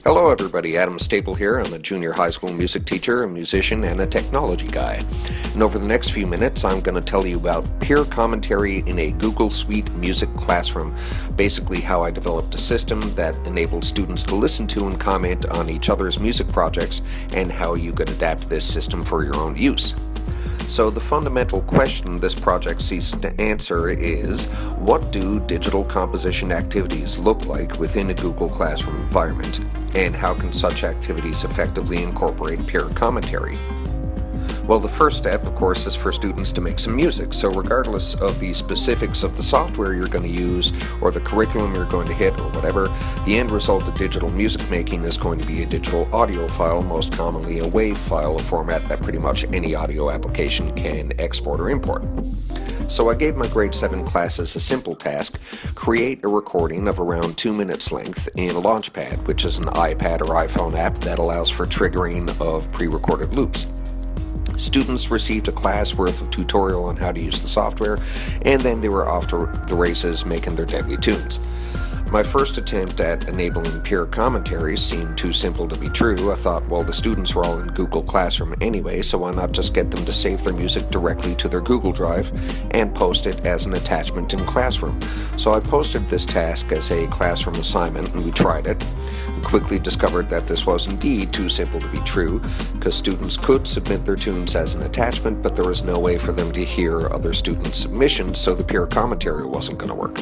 Hello everybody, Adam Staple here. I'm a junior high school music teacher, a musician, and a technology guy. And over the next few minutes, I'm going to tell you about peer commentary in a Google Suite music classroom. Basically how I developed a system that enabled students to listen to and comment on each other's music projects, and how you could adapt this system for your own use. So the fundamental question this project seeks to answer is, what do digital composition activities look like within a Google Classroom environment, and how can such activities effectively incorporate peer commentary? Well, the first step, of course, is for students to make some music. So regardless of the specifics of the software you're going to use, or the curriculum you're going to hit, or whatever, the end result of digital music making is going to be a digital audio file, most commonly a WAV file, a format that pretty much any audio application can export or import. So I gave my grade 7 classes a simple task: create a recording of around 2 minutes length in Launchpad, which is an iPad or iPhone app that allows for triggering of pre-recorded loops. Students received a class worth of tutorial on how to use the software, and then they were off to the races making their deadly tunes. My first attempt at enabling peer commentary seemed too simple to be true. I thought, well, the students were all in Google Classroom anyway, so why not just get them to save their music directly to their Google Drive and post it as an attachment in Classroom. So I posted this task as a classroom assignment, and we tried it. We quickly discovered that this was indeed too simple to be true, because students could submit their tunes as an attachment, but there was no way for them to hear other students' submissions, so the peer commentary wasn't going to work.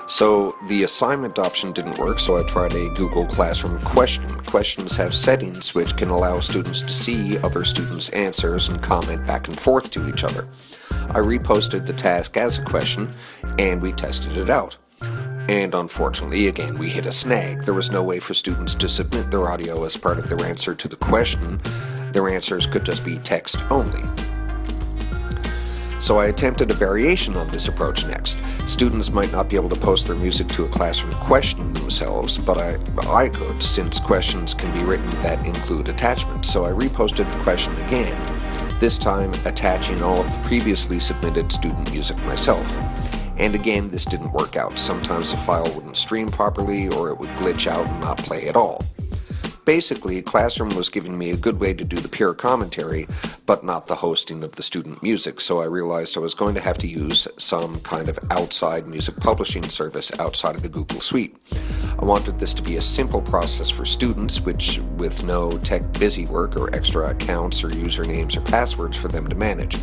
So the assignment option didn't work, so I tried a Google Classroom question. Questions have settings which can allow students to see other students' answers and comment back and forth to each other. I reposted the task as a question, and we tested it out. And unfortunately, again, we hit a snag. There was no way for students to submit their audio as part of their answer to the question. Their answers could just be text only. So I attempted a variation on this approach next. Students might not be able to post their music to a classroom question themselves, but I could, since questions can be written that include attachments. So I reposted the question again, this time attaching all of the previously submitted student music myself. And again, this didn't work out. Sometimes the file wouldn't stream properly, or it would glitch out and not play at all. Basically, Classroom was giving me a good way to do the peer commentary, but not the hosting of the student music, so I realized I was going to have to use some kind of outside music publishing service outside of the Google Suite. I wanted this to be a simple process for students, with no tech busywork or extra accounts or usernames or passwords for them to manage.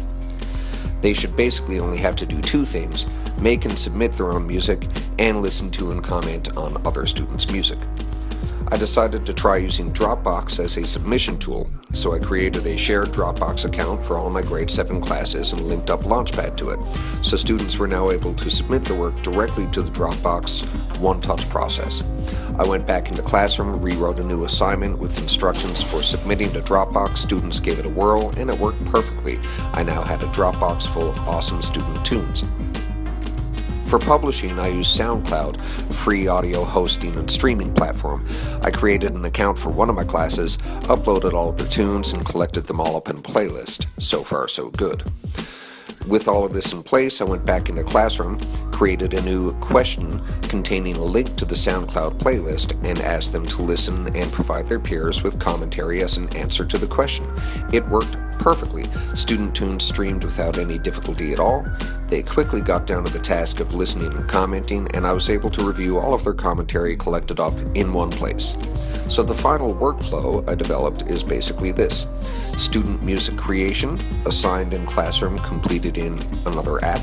They should basically only have to do two things: make and submit their own music, and listen to and comment on other students' music. I decided to try using Dropbox as a submission tool, so I created a shared Dropbox account for all my grade 7 classes and linked up Launchpad to it, so students were now able to submit their work directly to the Dropbox one-touch process. I went back into Classroom, rewrote a new assignment with instructions for submitting to Dropbox. Students gave it a whirl, and it worked perfectly. I now had a Dropbox full of awesome student tunes. For publishing, I use SoundCloud, a free audio hosting and streaming platform. I created an account for one of my classes, uploaded all of their tunes, and collected them all up in a playlist. So far, so good. With all of this in place, I went back into Classroom, created a new question containing a link to the SoundCloud playlist, and asked them to listen and provide their peers with commentary as an answer to the question. It worked perfectly. Student tunes streamed without any difficulty at all. They quickly got down to the task of listening and commenting, and I was able to review all of their commentary collected up in one place. So the final workflow I developed is basically this: student music creation, assigned in Classroom, completed in another app.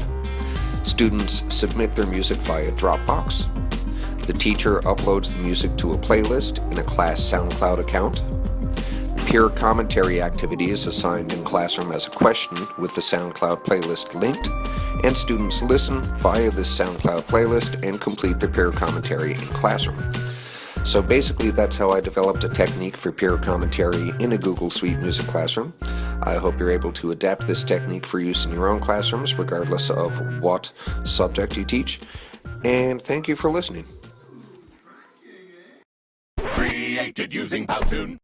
Students submit their music via Dropbox. The teacher uploads the music to a playlist in a class SoundCloud account. Peer commentary activity is assigned in Classroom as a question with the SoundCloud playlist linked, and students listen via this SoundCloud playlist and complete their peer commentary in Classroom. So basically, that's how I developed a technique for peer commentary in a Google Suite music classroom. I hope you're able to adapt this technique for use in your own classrooms, regardless of what subject you teach. And thank you for listening. Created using Powtoon.